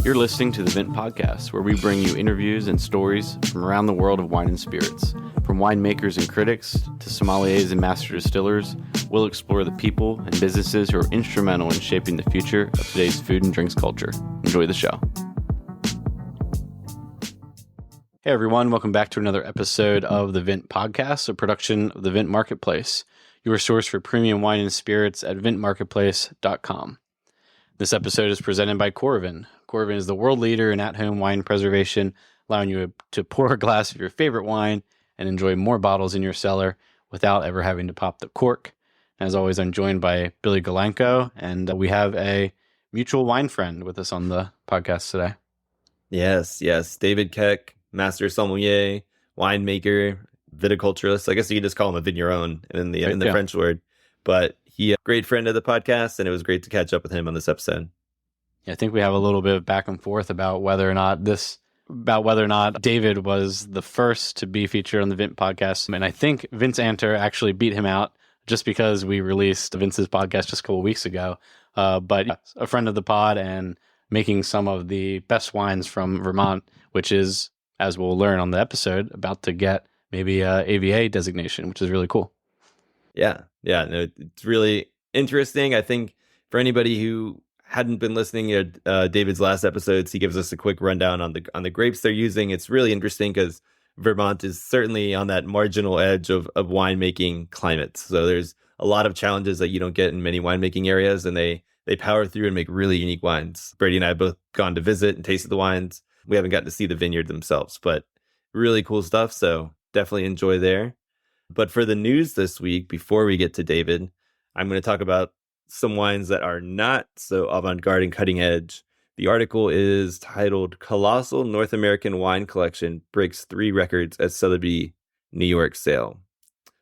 You're listening to the Vint Podcast, where we bring you interviews and stories from around the world of wine and spirits. From winemakers and critics to sommeliers and master distillers, we'll explore the people and businesses who are instrumental in shaping the future of today's food and drinks culture. Enjoy the show. Hey everyone, welcome back to another episode of the Vint Podcast, a production of the Vint Marketplace, your source for premium wine and spirits at vintmarketplace.com. This episode is presented by Corvin. Corvin is the world leader in at-home wine preservation, allowing you to pour a glass of your favorite wine and enjoy more bottles in your cellar without ever having to pop the cork. As always, I'm joined by Billy Galanko, and we have a mutual wine friend with us on the podcast today. Yes. David Keck, master sommelier, winemaker, viticulturist. I guess you could just call him a vigneron in the French word. But he a great friend of the podcast, and it was great to catch up with him on this episode. Yeah, I think we have a little bit of back and forth about whether or not David was the first to be featured on the Vint podcast. And I think Vince Anter actually beat him out just because we released Vince's podcast just a couple of weeks ago. But a friend of the pod and making some of the best wines from Vermont, which is, as we'll learn on the episode, about to get maybe a AVA designation, which is really cool. Yeah, no, it's really interesting. I think for anybody who hadn't been listening to David's last episodes, he gives us a quick rundown on the grapes they're using. It's really interesting because Vermont is certainly on that marginal edge of winemaking climates. So there's a lot of challenges that you don't get in many winemaking areas, and they power through and make really unique wines. Brady and I have both gone to visit and tasted the wines. We haven't gotten to see the vineyard themselves, but really cool stuff. So definitely enjoy there. But for the news this week, before we get to David, I'm going to talk about some wines that are not so avant-garde and cutting edge. The article is titled Colossal North American Wine Collection Breaks 3 Records at Sotheby's New York Sale.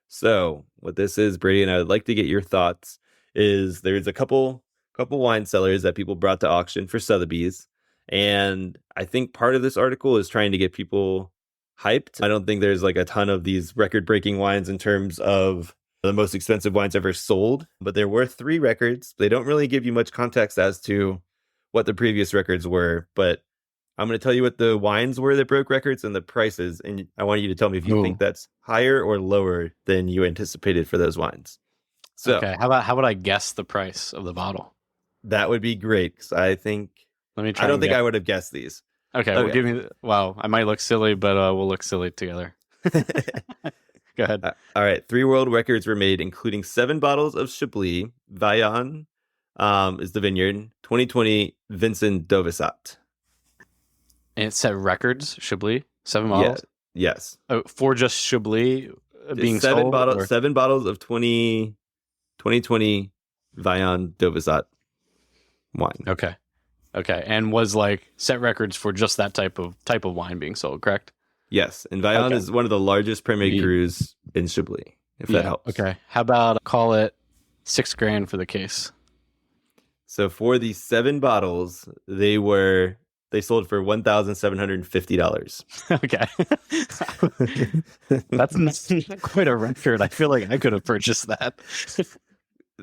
So what this is, Brady, and I would like to get your thoughts, is there's a couple wine cellars that people brought to auction for Sotheby's. And I think part of this article is trying to get people hyped. I don't think there's like a ton of these record-breaking wines in terms of the most expensive wines ever sold, but there were 3 records. They don't really give you much context as to what the previous records were, but I'm going to tell you what the wines were that broke records and the prices, and I want you to tell me if you think that's higher or lower than you anticipated for those wines. So, okay, how about I guess the price of the bottle? That would be great, because I think I don't think I would have guessed these. Okay. Well, give me. Wow, I might look silly, but we'll look silly together. Go ahead. All right. 3 world records were made, including 7 bottles of Chablis. Vaillant is the vineyard. 2020 Vincent Dovisat. And it said records, Chablis, 7 bottles? Yeah. Yes. Oh, for just Chablis being 7 sold? 7 bottles of 2020 Vaillant Dovisat wine. Okay, and was like set records for just that type of wine being sold, correct? Yes, and Vaillant is one of the largest premier crus in Chablis, if that helps. Okay, how about call it $6,000 for the case? So for the 7 bottles, they sold for $1,750. Okay, that's not quite a record. I feel like I could have purchased that.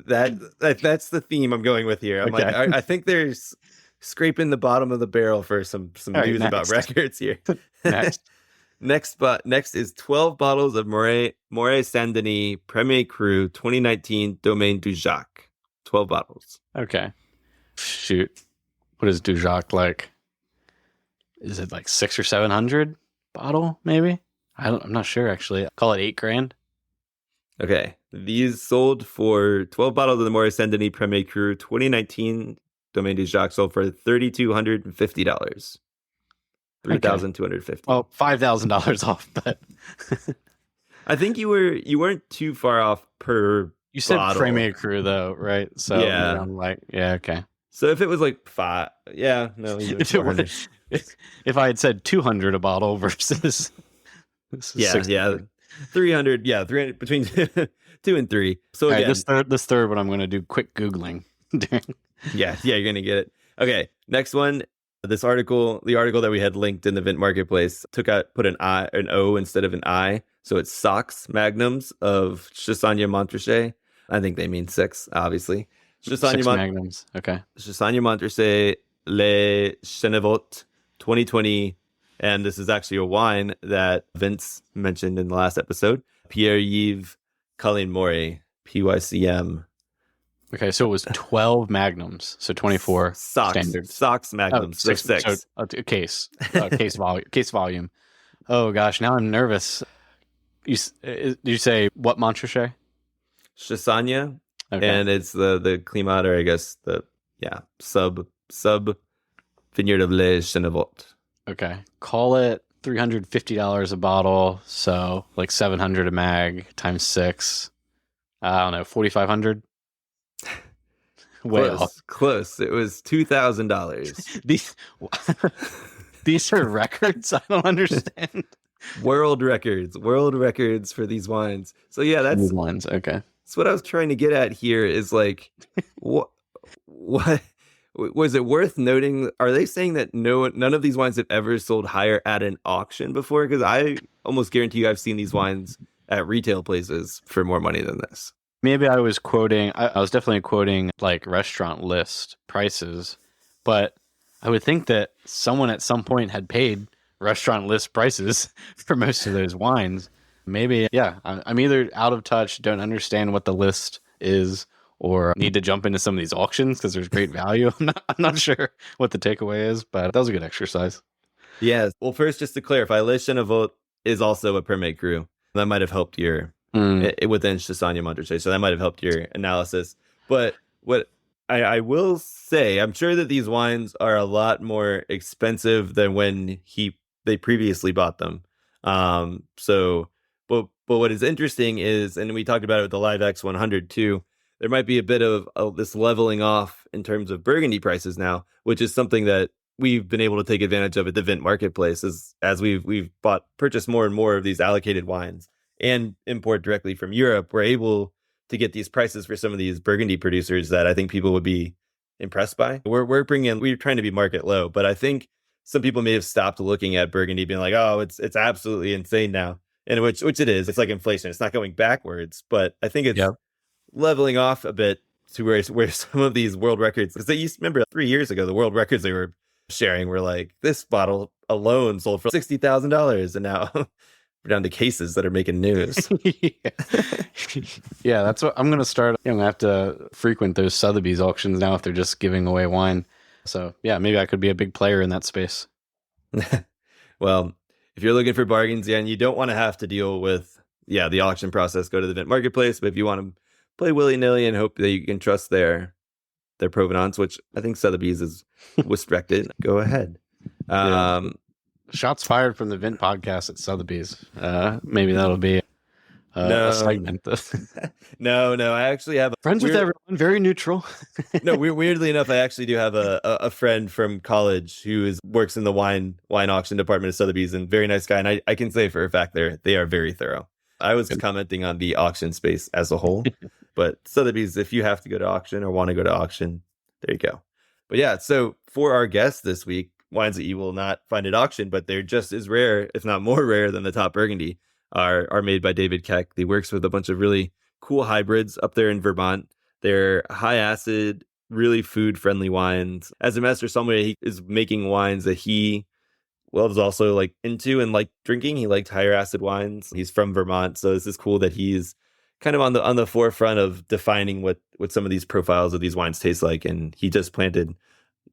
That's the theme I'm going with here. I'm like, I think there's scraping the bottom of the barrel for some news about records here. Next is 12 bottles of Moët Saint-Denis Premier Cru 2019 Domaine du Jacques. 12 bottles. Okay. Shoot. What is du Jacques like? Is it like 600 or 700 bottle, maybe? I'm not sure, actually. Call it $8,000. Okay. These sold for 12 bottles of the Moët Saint-Denis Premier Cru 2019 Domaine du Jacques sold for $3,250. $3,250. Well, $5,000 off, but I think you weren't too far off per. You said bottle. Premier Cru though, right? So yeah, I'm like, yeah, okay. So if it was like 5, yeah, no. If I had said 200 a bottle versus, yeah, 300, 300 between 2 and 3. So right, again, this third one, I'm going to do quick Googling. yeah, you're going to get it. Okay, next one. The article that we had linked in the Vint Marketplace put an O instead of an I. So it's Socks Magnums of Chassagne Montrachet. I think they mean 6, obviously. Six Magnums. Okay. Chassagne Montrachet Le Chenevot 2020. And this is actually a wine that Vince mentioned in the last episode. Pierre-Yves Colin-Maury, PYCM. Okay, so it was 12 magnums, so 24 standards. Socks magnums, so six. So a case volume. Oh gosh, now I'm nervous. Did you say what Montrachet? Chassagne, Okay. and it's the Climat, or I guess sub Vineyard of Le Chenevot. Okay, call it $350 a bottle, so like 700 a mag times 6. I don't know, 4,500. Way off. Close. It was $2,000. These are records. I don't understand. World records for these wines. So yeah, that's These wines. Okay. That's what I was trying to get at here. Is like, what was it worth noting? Are they saying that none of these wines have ever sold higher at an auction before? Because I almost guarantee you I've seen these wines at retail places for more money than this. Maybe I was quoting, I was definitely quoting like restaurant list prices, but I would think that someone at some point had paid restaurant list prices for most of those wines. Maybe, yeah, I'm either out of touch, don't understand what the list is, or need to jump into some of these auctions because there's great value. I'm not sure what the takeaway is, but that was a good exercise. Yeah. Well, first, just to clarify, Le Chenevot is also a permit crew. That might have helped your within Chassagne Montrachet, so that might have helped your analysis. But what I will say, I'm sure that these wines are a lot more expensive than when they previously bought them. But what is interesting is, and we talked about it with the Live X100 too, there might be a bit of this leveling off in terms of Burgundy prices now, which is something that we've been able to take advantage of at the Vint Marketplace as we've purchased more and more of these allocated wines and import directly from Europe. We're able to get these prices for some of these Burgundy producers that I think people would be impressed by. We're trying to be market low, but I think some people may have stopped looking at Burgundy being like, oh, it's absolutely insane now. And which it is. It's like inflation. It's not going backwards, but I think it's leveling off a bit to where some of these world records, because they used to remember 3 years ago, the world records they were sharing were like, this bottle alone sold for $60,000, and now we're down to cases that are making news. Yeah, that's what I'm going to start. I'm going to have to frequent those Sotheby's auctions now if they're just giving away wine. So yeah, maybe I could be a big player in that space. Well, if you're looking for bargains, and you don't want to have to deal with the auction process, go to the Vint Marketplace. But if you want to play willy-nilly and hope that you can trust their provenance, which I think Sotheby's is respected, go ahead. Shots fired from the Vint podcast at Sotheby's. Maybe that'll be a segment. No, I actually have friends with everyone, very neutral. No, weirdly enough, I actually do have a friend from college who works in the wine auction department of Sotheby's, and very nice guy. And I can say for a fact they are very thorough. I was commenting on the auction space as a whole, but Sotheby's, if you have to go to auction or want to go to auction, there you go. But yeah, so for our guests this week, wines that you will not find at auction, but they're just as rare, if not more rare than the top Burgundy, are made by David Keck. He works with a bunch of really cool hybrids up there in Vermont. They're high acid, really food friendly wines. As a master sommelier, he is making wines that he was also like into and like drinking. He liked higher acid wines. He's from Vermont, so this is cool that he's kind of on the forefront of defining what some of these profiles of these wines taste like. And he just planted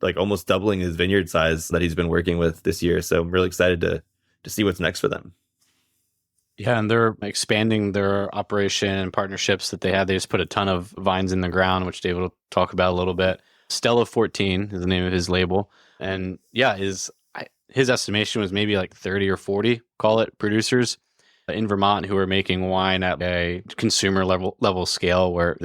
like almost doubling his vineyard size that he's been working with this year. So I'm really excited to see what's next for them. Yeah, and they're expanding their operation and partnerships that they have. They just put a ton of vines in the ground, which David will talk about a little bit. Stella 14 is the name of his label. And yeah, his estimation was maybe like 30 or 40, call it, producers in Vermont who are making wine at a consumer level scale where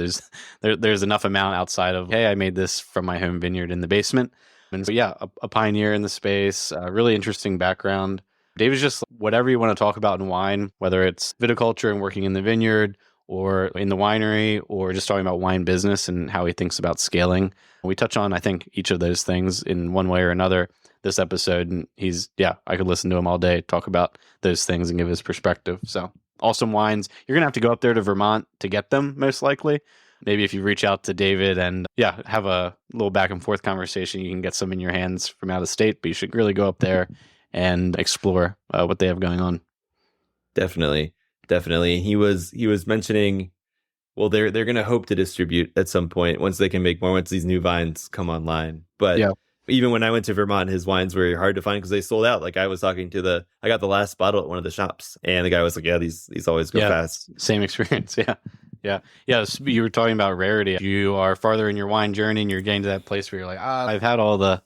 there's enough amount outside of, hey, I made this from my home vineyard in the basement. And so yeah, a pioneer in the space, a really interesting background. David's just whatever you want to talk about in wine, whether it's viticulture and working in the vineyard or in the winery, or just talking about wine business and how he thinks about scaling. We touch on, I think, each of those things in one way or another this episode. And I could listen to him all day, talk about those things and give his perspective. So awesome wines. You're going to have to go up there to Vermont to get them, most likely. maybe if you reach out to David and have a little back and forth conversation, you can get some in your hands from out of state, but you should really go up there and explore what they have going on. Definitely. He was mentioning, well, they're going to hope to distribute at some point once they can make more, once these new vines come online. But even when I went to Vermont, his wines were hard to find because they sold out. Like I was talking to I got the last bottle at one of the shops, and the guy was like, "Yeah, these always go fast." Same experience. Yeah. You were talking about rarity. You are farther in your wine journey, and you're getting to that place where you're like, I've had all the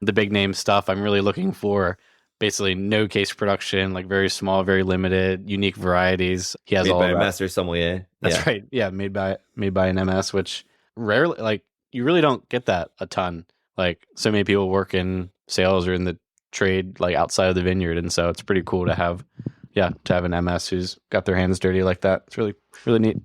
big name stuff. I'm really looking for basically no case production, like very small, very limited, unique varieties. He has made all by of a that. master sommelier. That's right. Yeah, made by an MS, which rarely, like, you really don't get that a ton. Like, so many people work in sales or in the trade, like outside of the vineyard, and so it's pretty cool to have an MS who's got their hands dirty like that. It's really, really neat.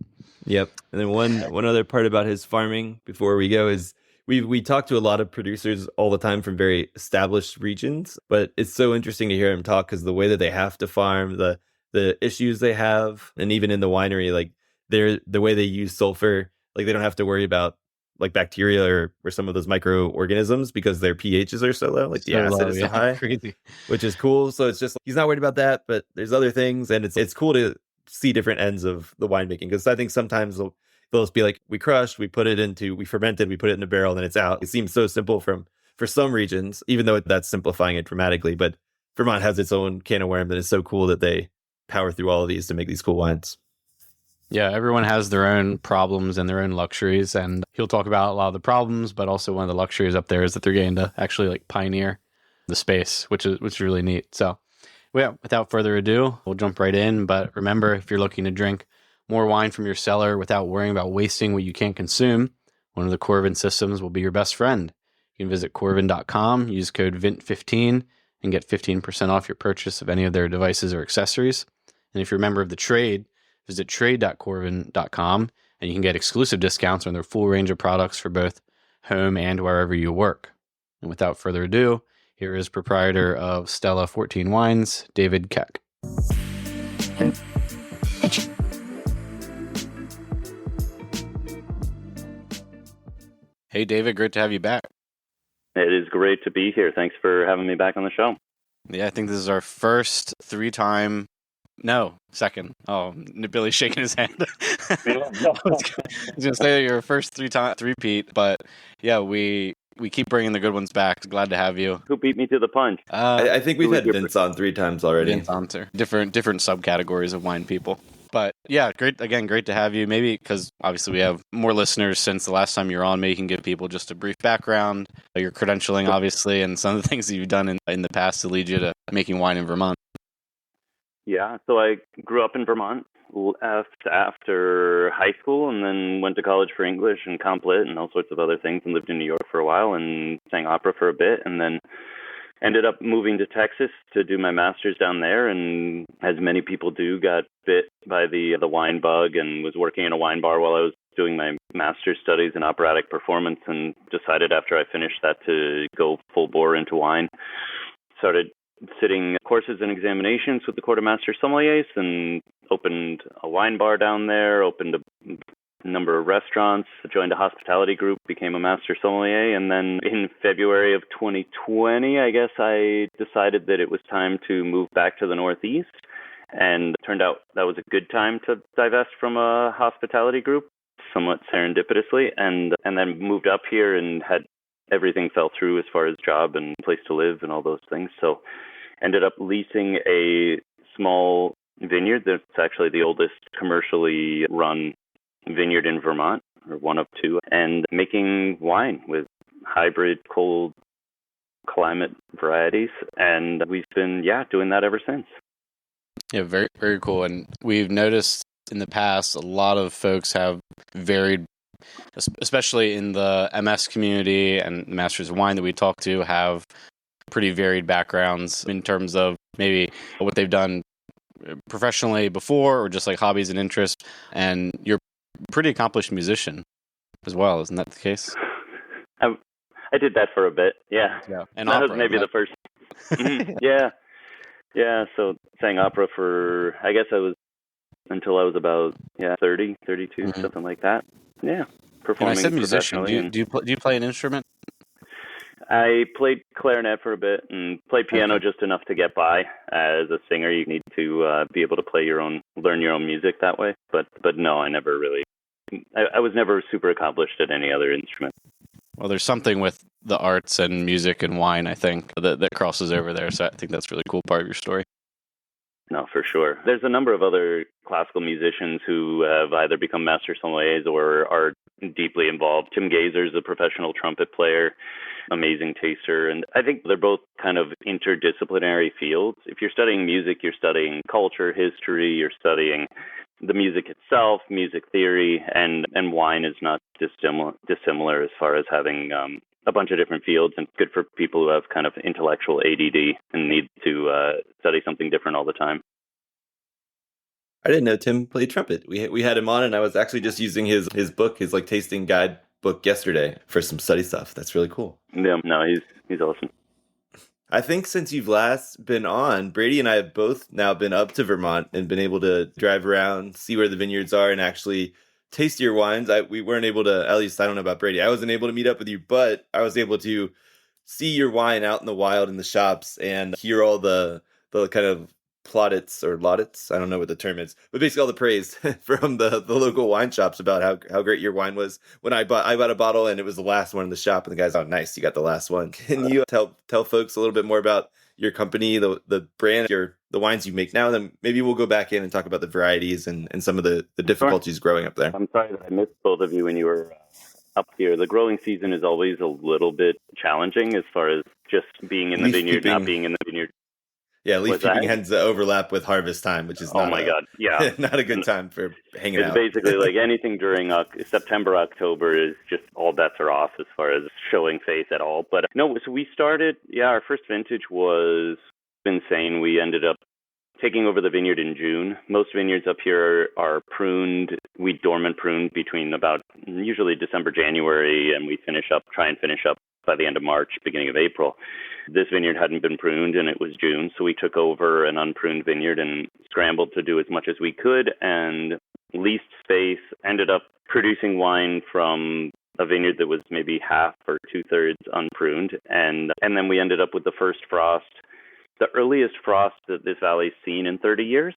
Yep. And then one other part about his farming before we go is we talk to a lot of producers all the time from very established regions, but it's so interesting to hear him talk because the way that they have to farm, the issues they have, and even in the winery, like the way they use sulfur, like they don't have to worry about like bacteria or some of those microorganisms because their pHs are so low, like the acid is so high, crazy. Which is cool. So it's just he's not worried about that, but there's other things, and it's cool to see different ends of the winemaking because I think sometimes they'll just be like, we crushed, we fermented, we put it in a barrel, and then it's out. It seems so simple for some regions, even though that's simplifying it dramatically. But Vermont has its own can of worms, and it's so cool that they power through all of these to make these cool wines. Yeah, everyone has their own problems and their own luxuries, and he'll talk about a lot of the problems, but also one of the luxuries up there is that they're getting to actually like pioneer the space, which is really neat. So, without further ado, we'll jump right in. But remember, if you're looking to drink more wine from your cellar without worrying about wasting what you can't consume, one of the Corvin systems will be your best friend. You can visit corvin.com, use code VINT15, and get 15% off your purchase of any of their devices or accessories. And if you're a member of the trade, visit trade.corvin.com, and you can get exclusive discounts on their full range of products for both home and wherever you work. And without further ado, here is proprietor of Stella 14 Wines, David Keck. Hey, David, great to have you back. It is great to be here. Thanks for having me back on the show. Yeah, I think this is our first second. Oh, Billy's shaking his hand. I was going to say that you're first three-peat, but yeah, we keep bringing the good ones back. Glad to have you. Who beat me to the punch? I think we've had Vince on 3 times already. Vince on different subcategories of wine people. But yeah, great to have you. Maybe because obviously we have more listeners since the last time you were on. Maybe you can give people just a brief background, your credentialing, obviously, and some of the things that you've done in the past to lead you to making wine in Vermont. Yeah, so I grew up in Vermont, left after high school, and then went to college for English and comp lit and all sorts of other things, and lived in New York for a while and sang opera for a bit, and then ended up moving to Texas to do my master's down there, and as many people do, got bit by the wine bug and was working in a wine bar while I was doing my master's studies in operatic performance, and decided after I finished that to go full bore into wine. Started sitting courses and examinations with the Court of Master Sommeliers, and opened a wine bar down there, opened a number of restaurants, joined a hospitality group, became a Master Sommelier, and then in February of 2020, I guess I decided that it was time to move back to the Northeast, and it turned out that was a good time to divest from a hospitality group, somewhat serendipitously, and then moved up here and had everything fell through as far as job and place to live and all those things. So ended up leasing a small vineyard that's actually the oldest commercially run vineyard in Vermont, or one of 2, and making wine with hybrid cold climate varieties. And we've been, doing that ever since. Yeah, very, very cool. And we've noticed in the past, a lot of folks have varied, especially in the MS community and the Masters of Wine that we talk to, have pretty varied backgrounds in terms of maybe what they've done professionally before or just like hobbies and interests. And you're a pretty accomplished musician as well, isn't that the case? I did that for a bit, yeah. And that opera, was maybe right? the first. Yeah, so sang opera for, I guess I was, until I was about 30, 32, something like that. Yeah, And I performing said musician. professionally. Do you play an instrument? I played clarinet for a bit and played piano Okay. just enough to get by. As a singer, you need to be able to learn your own music that way. But no, I never really. I was never super accomplished at any other instrument. Well, there's something with the arts and music and wine, I think, that crosses over there. So I think that's a really cool part of your story. No, for sure. There's a number of other classical musicians who have either become master sommeliers or are deeply involved. Tim Gazer's a professional trumpet player, amazing taster, and I think they're both kind of interdisciplinary fields. If you're studying music, you're studying culture, history, you're studying the music itself, music theory, and wine is not dissimilar as far as having a bunch of different fields, and good for people who have kind of intellectual ADD and need to study something different all the time. I didn't know Tim played trumpet. We had him on, and I was actually just using his book, his like tasting guide book yesterday for some study stuff. That's really cool. Yeah, no, he's awesome. I think since you've last been on, Brady and I have both now been up to Vermont and been able to drive around, see where the vineyards are, and actually taste your wines. We weren't able to, at least I don't know about Brady, I wasn't able to meet up with you, but I was able to see your wine out in the wild in the shops and hear all the kind of plaudits or laudits, I don't know what the term is, but basically all the praise from the local wine shops about how great your wine was. When I bought a bottle and it was the last one in the shop, and the guy's, oh, nice, you got the last one. Can you tell folks a little bit more about your company, the brand, the wines you make now, and then maybe we'll go back in and talk about the varieties and some of the difficulties growing up there. I'm sorry that I missed both of you when you were up here. The growing season is always a little bit challenging as far as just being in the vineyard, not being in the vineyard. Yeah, leaf peeping tends to overlap with harvest time, which is not a good time for hanging out. It's basically like anything during September, October is just all bets are off as far as showing face at all. But no, so we started, our first vintage was insane. We ended up taking over the vineyard in June. Most vineyards up here are pruned. We dormant prune between about usually December, January, and we try and finish up by the end of March, beginning of April. This vineyard hadn't been pruned and it was June, so we took over an unpruned vineyard and scrambled to do as much as we could and leased space, ended up producing wine from a vineyard that was maybe half or 2/3 unpruned. And then we ended up with the first frost. The earliest frost that this valley's seen in 30 years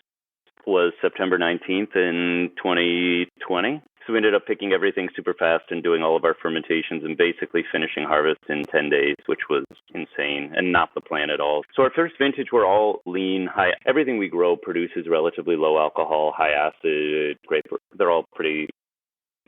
was September 19th in 2020. So we ended up picking everything super fast and doing all of our fermentations and basically finishing harvest in 10 days, which was insane and not the plan at all. So our first vintage were all lean, high. Everything we grow produces relatively low alcohol, high acid grape. They're all pretty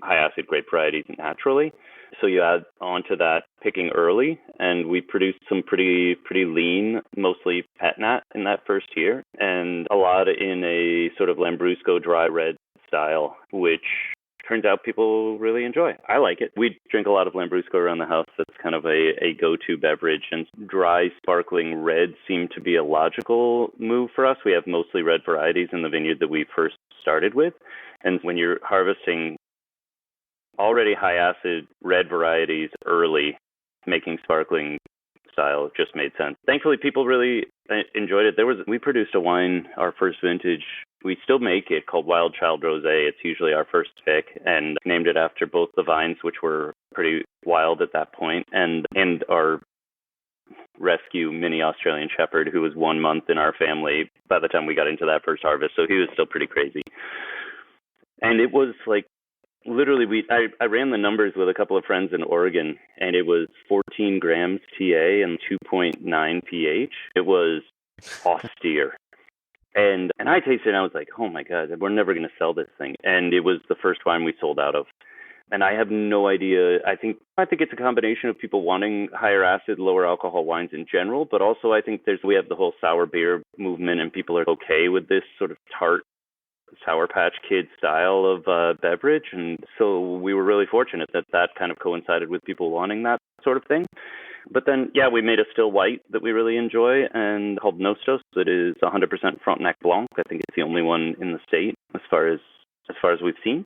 high acid grape varieties naturally. So you add on to that picking early, and we produced some pretty lean, mostly pet nat in that first year, and a lot in a sort of Lambrusco dry red style, which turns out people really enjoy. I like it. We drink a lot of Lambrusco around the house. That's kind of a go-to beverage, and dry sparkling red seemed to be a logical move for us. We have mostly red varieties in the vineyard that we first started with, and when you're harvesting already high acid red varieties early, making sparkling style just made sense. Thankfully, people really enjoyed it. We produced a wine, our first vintage. We still make it, called Wild Child Rosé. It's usually our first pick, and named it after both the vines, which were pretty wild at that point, and our rescue mini Australian Shepherd, who was 1 month in our family by the time we got into that first harvest. So he was still pretty crazy. And it was like, literally, I ran the numbers with a couple of friends in Oregon, and it was 14 grams TA and 2.9 pH. It was austere. And I tasted it, and I was like, oh my God, we're never going to sell this thing. And it was the first wine we sold out of. And I have no idea. I think it's a combination of people wanting higher acid, lower alcohol wines in general, but also I think we have the whole sour beer movement, and people are okay with this sort of tart Sour Patch Kid style of beverage. And so we were really fortunate that kind of coincided with people wanting that sort of thing. But then, we made a still white that we really enjoy and called Nostos. That is 100% Frontenac Blanc. I think it's the only one in the state as far as we've seen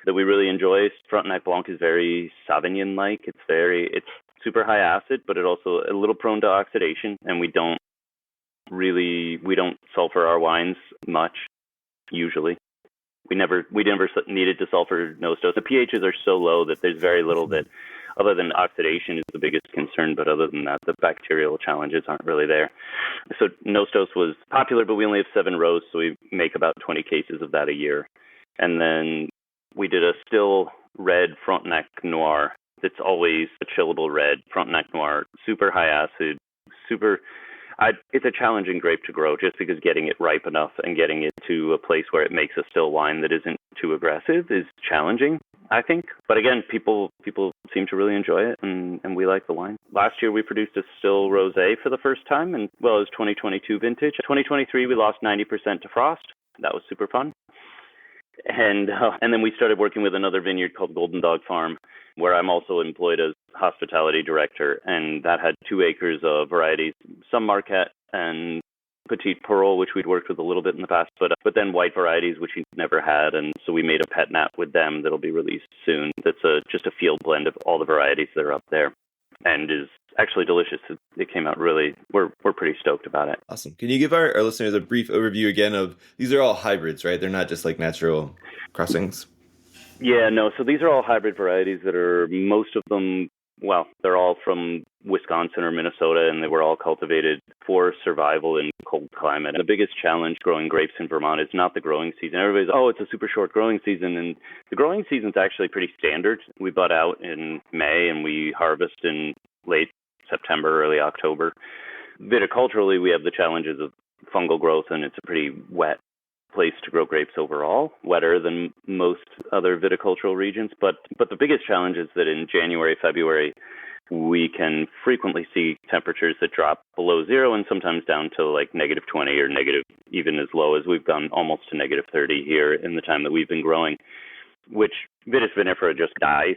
that we really enjoy. Frontenac Blanc is very Sauvignon-like. It's super high acid, but it also a little prone to oxidation. And we don't sulfur our wines much usually. we never needed to solve for nose dose. The pHs are so low that there's very little that, other than oxidation is the biggest concern, but other than that, the bacterial challenges aren't really there. So nose dose was popular, but we only have 7 rows, so we make about 20 cases of that a year. And then we did a still red Frontenac Noir. It's always a chillable red Frontenac Noir, super high acid, it's a challenging grape to grow just because getting it ripe enough and getting it to a place where it makes a still wine that isn't too aggressive is challenging, I think. But again, people seem to really enjoy it, and we like the wine. Last year, we produced a still rosé for the first time, and it was 2022 vintage. 2023, we lost 90% to frost. That was super fun. And then we started working with another vineyard called Golden Dog Farm, where I'm also employed as hospitality director, and that had 2 acres of varieties, some Marquette and Petite Pearl, which we'd worked with a little bit in the past, but then white varieties, which we'd never had, and so we made a pet nat with them that'll be released soon. That's just a field blend of all the varieties that are up there, and is actually delicious. It came out really, we're pretty stoked about it. Awesome. Can you give our listeners a brief overview again of, these are all hybrids, right? They're not just like natural crossings. Yeah, no. So these are all hybrid varieties that are, most of them, well, they're all from Wisconsin or Minnesota, and they were all cultivated for survival in cold climate. And the biggest challenge growing grapes in Vermont is not the growing season. Everybody's, it's a super short growing season. And the growing season's actually pretty standard. We bud out in May and we harvest in late September, early October. Viticulturally, we have the challenges of fungal growth, and it's a pretty wet place to grow grapes overall, wetter than most other viticultural regions. But the biggest challenge is that in January, February, we can frequently see temperatures that drop below 0 and sometimes down to like -20 or negative, even as low as we've gone almost to -30 here in the time that we've been growing, which Vitis vinifera just dies.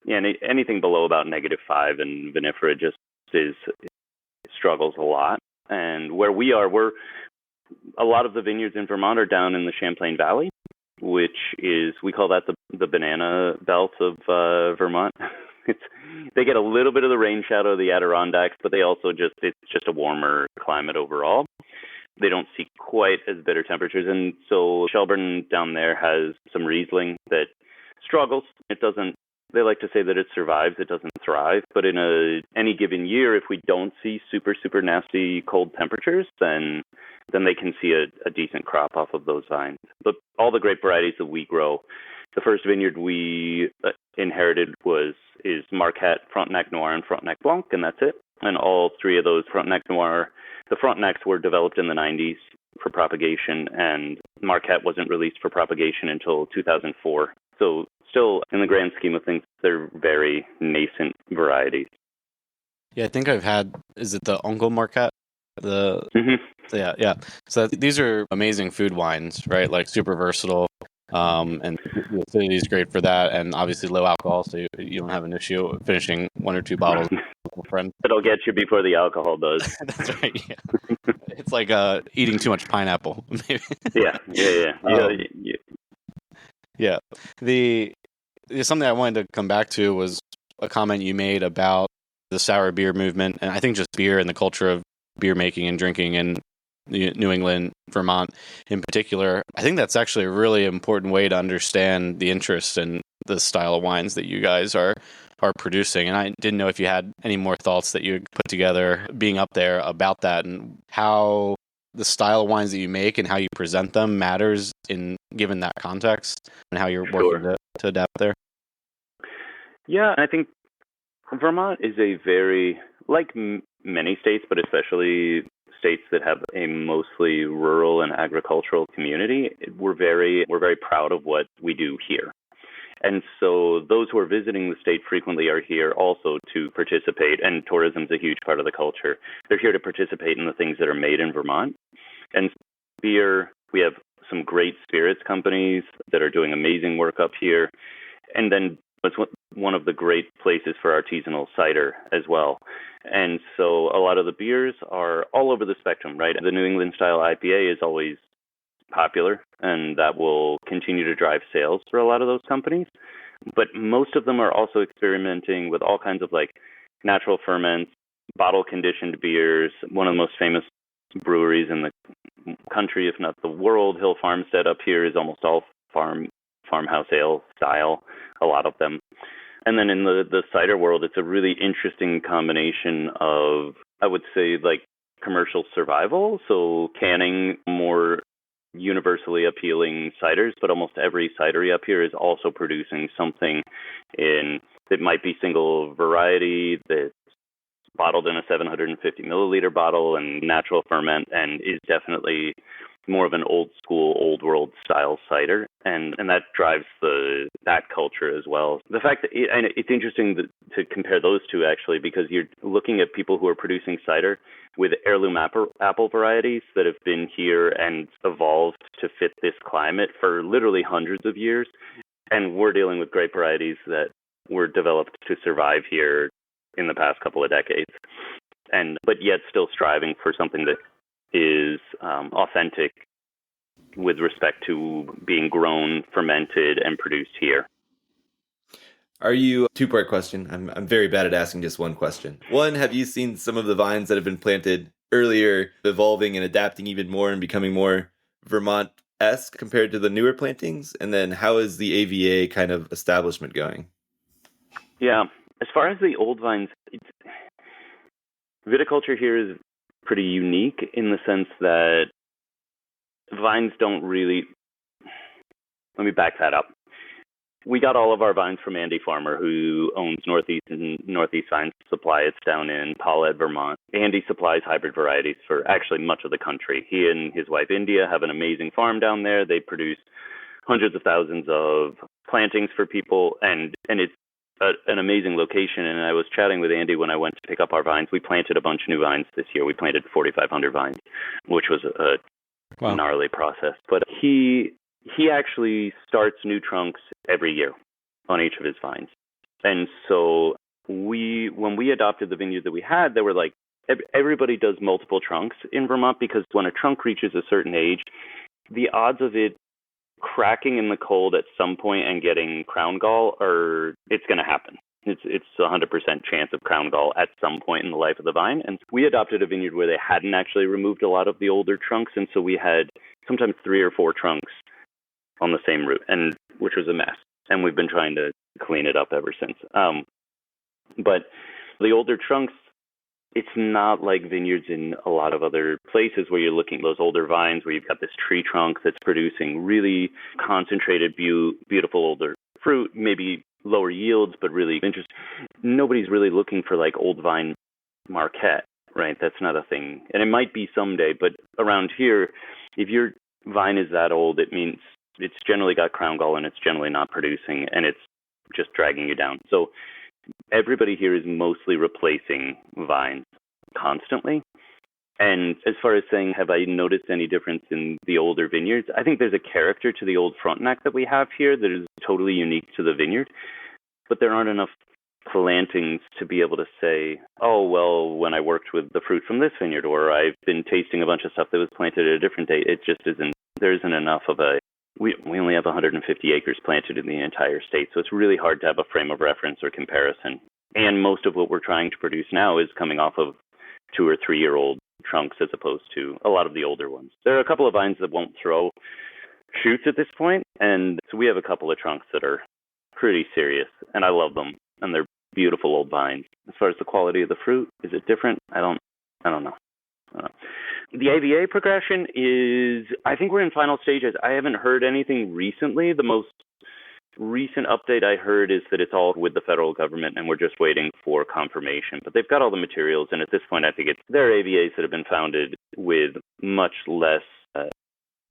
Anything below about -5 and vinifera just struggles a lot. And where we are, a lot of the vineyards in Vermont are down in the Champlain Valley, which is, we call that the banana belt of Vermont. They get a little bit of the rain shadow of the Adirondacks, but they also it's just a warmer climate overall. They don't see quite as bitter temperatures. And so Shelburne down there has some Riesling that struggles. They like to say that it survives, it doesn't thrive. But in any given year, if we don't see super, super nasty cold temperatures, then they can see a decent crop off of those vines. But all the grape varieties that we grow, the first vineyard we inherited is Marquette, Frontenac Noir, and Frontenac Blanc, and that's it. And all 3 of those Frontenac Noir, the Frontenacs were developed in the 90s for propagation, and Marquette wasn't released for propagation until 2004. So still, in the grand scheme of things, they're very nascent varieties. Yeah, I think I've had, is it the Uncle Marquette? Mm-hmm. Yeah. So these are amazing food wines, right? Like super versatile. And the acidity is great for that, and obviously low alcohol, so you don't have an issue finishing 1 or 2 bottles with a friend. It'll get you before the alcohol does. That's right. Yeah. It's like eating too much pineapple, maybe. Yeah. Yeah. Something I wanted to come back to was a comment you made about the sour beer movement, and I think just beer and the culture of beer making and drinking in New England, Vermont in particular. I think that's actually a really important way to understand the interest in the style of wines that you guys are producing. And I didn't know if you had any more thoughts that you put together being up there about that, and how the style of wines that you make and how you present them matters in given that context, and how you're working to adapt there. Yeah, I think Vermont is a very, like many states, but especially states that have a mostly rural and agricultural community, we're very proud of what we do here. And so those who are visiting the state frequently are here also to participate, and tourism is a huge part of the culture. They're here to participate in the things that are made in Vermont. And beer, we have some great spirits companies that are doing amazing work up here. And then it's one of the great places for artisanal cider as well. And so a lot of the beers are all over the spectrum, right? The New England style IPA is always popular, and that will continue to drive sales for a lot of those companies. But most of them are also experimenting with all kinds of like natural ferments, bottle conditioned beers. One of the most famous breweries in the country, if not the world, Hill Farmstead up here, is almost all farmhouse ale style, a lot of them. And then in the cider world, it's a really interesting combination of, I would say, like commercial survival. So canning more universally appealing ciders, but almost every cidery up here is also producing something that might be single variety, that's bottled in a 750 milliliter bottle and natural ferment, and is definitely more of an old school, old world style cider, and that drives that culture as well. The fact that and it's interesting to compare those two, actually, because you're looking at people who are producing cider with heirloom apple varieties that have been here and evolved to fit this climate for literally hundreds of years, and we're dealing with grape varieties that were developed to survive here in the past couple of decades, but yet still striving for something that is authentic with respect to being grown, fermented, and produced here. Are you, two-part question, I'm very bad at asking just one question. One, have you seen some of the vines that have been planted earlier evolving and adapting even more and becoming more Vermont-esque compared to the newer plantings? And then how is the AVA kind of establishment going? Yeah, as far as the old vines, viticulture here is pretty unique in the sense that vines don't really... Let me back that up. We got all of our vines from Andy Farmer, who owns Northeast Vine Supply. It's down in Paulette, Vermont. Andy supplies hybrid varieties for actually much of the country. He and his wife, India, have an amazing farm down there. They produce hundreds of thousands of plantings for people, and it's an amazing location. And I was chatting with Andy when I went to pick up our vines. We planted a bunch of new vines this year. We planted 4,500 vines, which was a gnarly process. But he actually starts new trunks every year on each of his vines. And so when we adopted the vineyard that we had, there were like, everybody does multiple trunks in Vermont, because when a trunk reaches a certain age, the odds of it cracking in the cold at some point and getting crown gall it's going to happen. It's 100% chance of crown gall at some point in the life of the vine. And we adopted a vineyard where they hadn't actually removed a lot of the older trunks. And so we had sometimes 3 or 4 trunks on the same root, and which was a mess. And we've been trying to clean it up ever since. But the older trunks, it's not like vineyards in a lot of other places where you're looking at those older vines where you've got this tree trunk that's producing really concentrated, beautiful older fruit, maybe lower yields, but really interesting. Nobody's really looking for like old vine Marquette, right? That's not a thing. And it might be someday, but around here, if your vine is that old, it means it's generally got crown gall and it's generally not producing, and it's just dragging you down. So everybody here is mostly replacing vines constantly. And as far as saying, have I noticed any difference in the older vineyards? I think there's a character to the old Frontenac that we have here that is totally unique to the vineyard, but there aren't enough plantings to be able to say, oh, well, when I worked with the fruit from this vineyard, or I've been tasting a bunch of stuff that was planted at a different date. It just there isn't enough of we only have 150 acres planted in the entire state, so it's really hard to have a frame of reference or comparison. And most of what we're trying to produce now is coming off of 2 or 3 year old trunks as opposed to a lot of the older ones. There are a couple of vines that won't throw shoots at this point, and so we have a couple of trunks that are pretty serious, and I love them, and they're beautiful old vines. As far as the quality of the fruit, is it different? I don't know. The AVA progression is, I think we're in final stages. I haven't heard anything recently. The most recent update I heard is that it's all with the federal government and we're just waiting for confirmation. But they've got all the materials, and at this point I think there are AVAs that have been founded with much less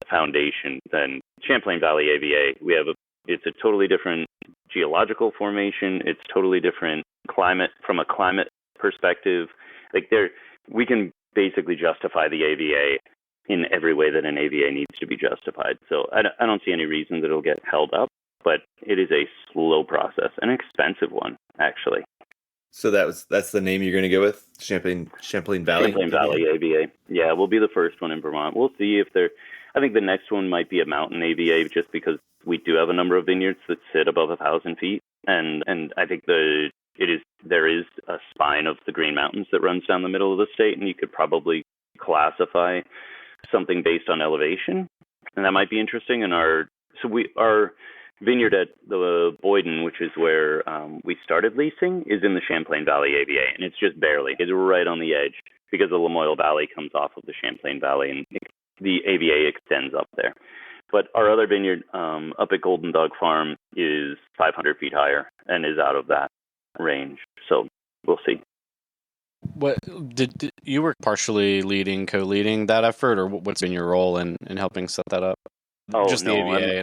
foundation than Champlain Valley AVA. It's a totally different geological formation. It's totally different climate from a climate perspective. We can basically justify the AVA in every way that an AVA needs to be justified. So I don't see any reason that it'll get held up, but it is a slow process, an expensive one, actually. So that's the name you're going to go with? Champlain Valley? Champlain Valley AVA. Yeah, we'll be the first one in Vermont. We'll see if I think the next one might be a mountain AVA, just because we do have a number of vineyards that sit above 1,000 feet. And I think there is a spine of the Green Mountains that runs down the middle of the state, and you could probably classify something based on elevation. And that might be interesting. And our So our vineyard at the Boyden, which is where we started leasing, is in the Champlain Valley AVA, and it's just barely. It's right on the edge because the Lamoille Valley comes off of the Champlain Valley, and the AVA extends up there. But our other vineyard up at Golden Dog Farm is 500 feet higher and is out of that range. So we'll see. What did you were partially co-leading that effort, or what's been your role in helping set that up? Oh, just no, the AVA.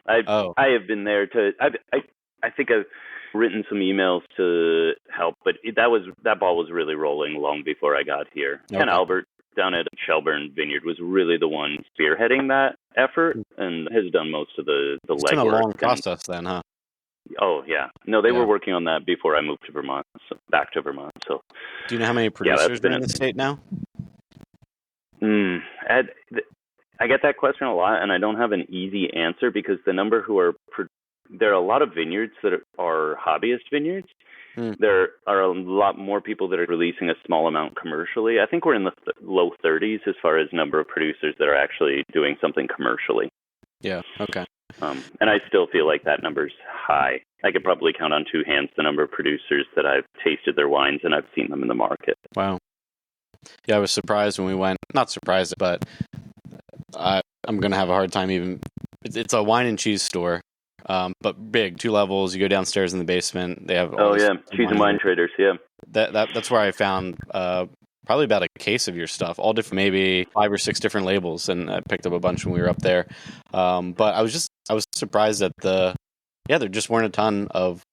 I have been there to. I think I've written some emails to help, but that ball was really rolling long before I got here. Okay. Ken Albert down at Shelburne Vineyard was really the one spearheading that effort and has done most of the legwork. It's been a long process then, huh? Oh yeah, no, they were working on that before I moved to Vermont, back to Vermont. So, do you know how many producers are in the state now? I get that question a lot, and I don't have an easy answer because the number there are a lot of vineyards that are hobbyist vineyards. There are a lot more people that are releasing a small amount commercially. I think we're in the low 30s as far as number of producers that are actually doing something commercially. Yeah. Okay. And I still feel like that number's high. I could probably count on two hands the number of producers that I've tasted their wines and I've seen them in the market. Wow. Yeah, I was surprised when we went. Not surprised, but I'm going to have a hard time even. It's a wine and cheese store, but big, 2 levels. You go downstairs in the basement. They have cheese and wine traders. Yeah, that's where I found probably about a case of your stuff, all different, maybe 5 or 6 different labels, and I picked up a bunch when we were up there. But I was surprised that there just weren't a ton of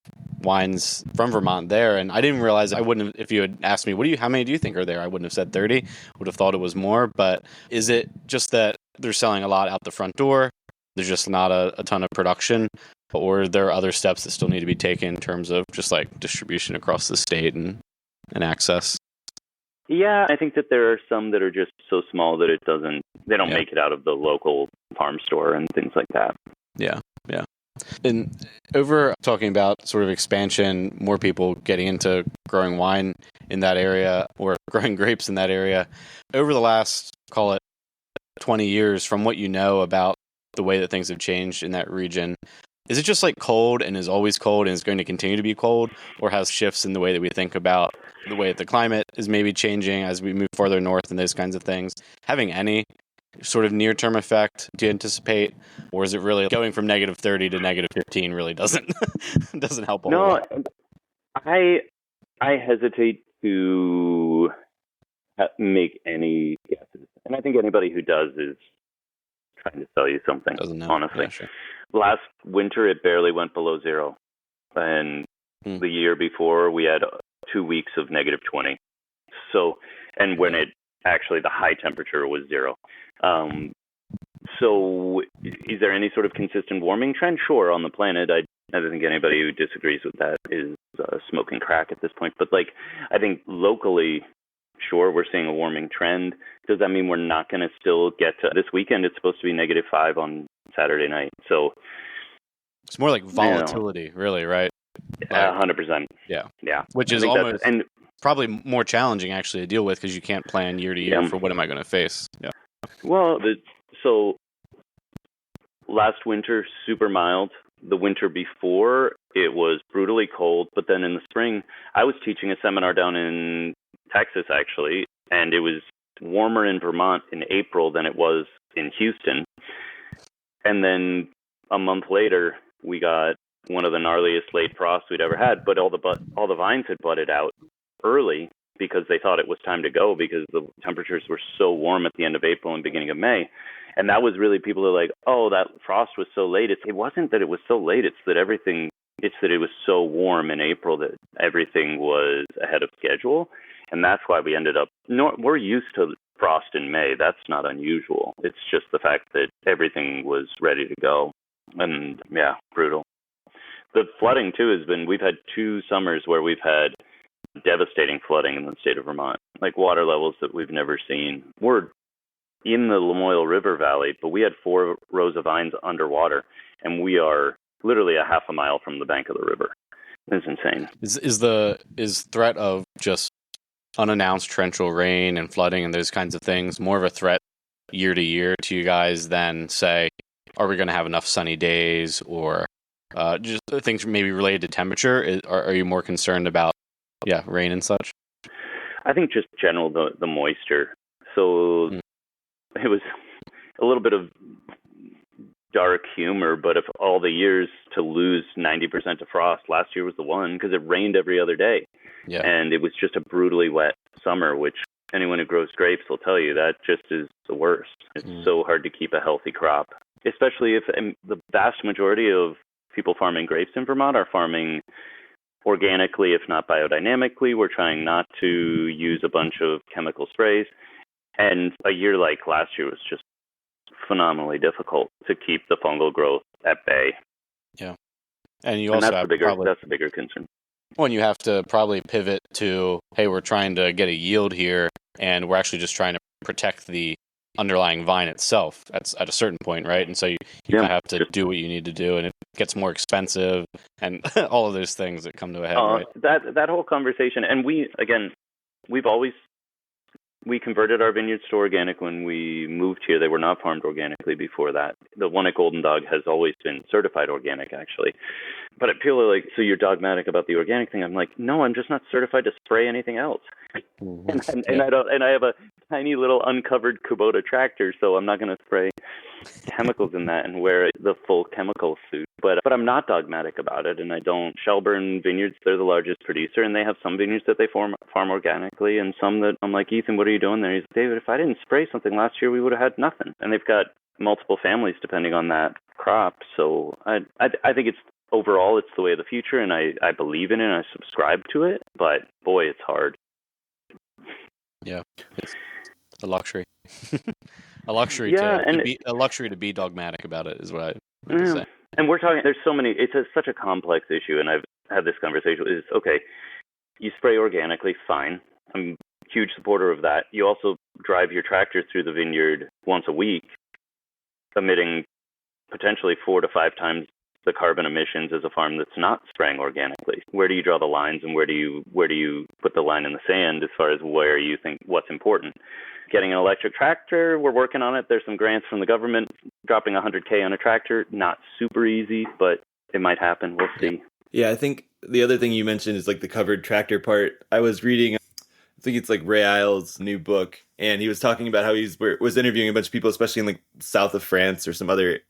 wines from Vermont there, and I didn't realize. I wouldn't have, if you had asked me, how many do you think are there? I wouldn't have said 30. Would have thought it was more. But is it just that they're selling a lot out the front door? There's just not a ton of production, or are there other steps that still need to be taken in terms of just like distribution across the state and access? Yeah, I think that there are some that are just so small that they don't make it out of the local farm store and things like that. Yeah. And over talking about sort of expansion, more people getting into growing wine in that area or growing grapes in that area, over the last, call it 20 years, from what you know about the way that things have changed in that region, is it just like cold and is always cold and is going to continue to be cold, or has shifts in the way that we think about the way that the climate is maybe changing as we move farther north and those kinds of things, having any sort of near-term effect do you anticipate, or is it really going from -30 to -15 really doesn't help a whole lot? I hesitate to make any guesses, and I think anybody who does is trying to sell you something. Honestly, yeah, sure. Last winter it barely went below 0, and the year before we had 2 weeks of -20. So, and when actually the high temperature was 0. So is there any sort of consistent warming trend? Sure, on the planet. I don't think anybody who disagrees with that is smoking crack at this point. But I think locally, sure, we're seeing a warming trend. Does that mean we're not going to still get to this weekend? It's supposed to be -5 on Saturday night. So it's more like volatility, really, right? 100%. Yeah. Which is almost probably more challenging actually to deal with because you can't plan year to year for what am I going to face. Yeah. Well, so last winter, super mild. The winter before, it was brutally cold. But then in the spring, I was teaching a seminar down in Texas, actually, and it was warmer in Vermont in April than it was in Houston. And then a month later, we got one of the gnarliest late frosts we'd ever had, but all the vines had budded out early because they thought it was time to go because the temperatures were so warm at the end of April and beginning of May. And that was really, people are like, oh, that frost was so late. It wasn't that it was so late. It's that it was so warm in April that everything was ahead of schedule. And that's why we ended up, we're used to frost in May. That's not unusual. It's just the fact that everything was ready to go. And yeah, brutal. The flooding too we've had 2 summers where we've had devastating flooding in the state of Vermont, like water levels that we've never seen. We're in the Lamoille River Valley, but we had 4 rows of vines underwater, and we are literally a half a mile from the bank of the river. It's insane. Is threat of just unannounced torrential rain and flooding and those kinds of things more of a threat year to year to you guys than, say, are we going to have enough sunny days, or just things maybe related to temperature? Are you more concerned about, rain and such? I think just general the moisture. So it was a little bit of dark humor, but if all the years to lose 90% of frost, last year was the one, because it rained every other day. Yeah. And it was just a brutally wet summer, which anyone who grows grapes will tell you that just is the worst. It's so hard to keep a healthy crop, especially if the vast majority of people farming grapes in Vermont are farming organically, if not biodynamically. We're trying not to use a bunch of chemical sprays. And a year like last year was just phenomenally difficult to keep the fungal growth at bay. Yeah. And you also have that's a bigger concern. Well, you have to probably pivot to, hey, we're trying to get a yield here, and we're actually just trying to protect the underlying vine itself at a certain point, right? And so you kind of have to do what you need to do, and it gets more expensive, and all of those things that come to a head, right? That whole conversation, and we converted our vineyards to organic when we moved here. They were not farmed organically before that. The one at Golden Dog has always been certified organic, actually. But people are like, so you're dogmatic about the organic thing? I'm like, no, I'm just not certified to spray anything else. And I have a tiny little uncovered Kubota tractor, so I'm not going to spray chemicals in that and wear the full chemical suit. But I'm not dogmatic about it, and I don't. Shelburne Vineyards, they're the largest producer, and they have some vineyards that they farm organically, and some that I'm like, Ethan, what are you doing there? He's like, David, if I didn't spray something last year, we would have had nothing. And they've got multiple families depending on that crop. So I think it's overall it's the way of the future, and I believe in it, and I subscribe to it. But boy, it's hard. Yeah, it's a luxury. a luxury to be dogmatic about it is what I would say. And we're talking, there's so many, such a complex issue, and I've had this conversation, is, okay, you spray organically, fine. I'm a huge supporter of that. You also drive your tractor through the vineyard once a week, emitting potentially 4 to 5 times the carbon emissions as a farm that's not spraying organically. Where do you draw the lines, and where do you put the line in the sand as far as where you think what's important? Getting an electric tractor, we're working on it. There's some grants from the government. Dropping $100K on a tractor, not super easy, but it might happen. We'll see. Yeah, I think the other thing you mentioned is like the covered tractor part. I was reading, I think it's like Ray Isles' new book, and he was talking about how he was interviewing a bunch of people, especially in like south of France or some other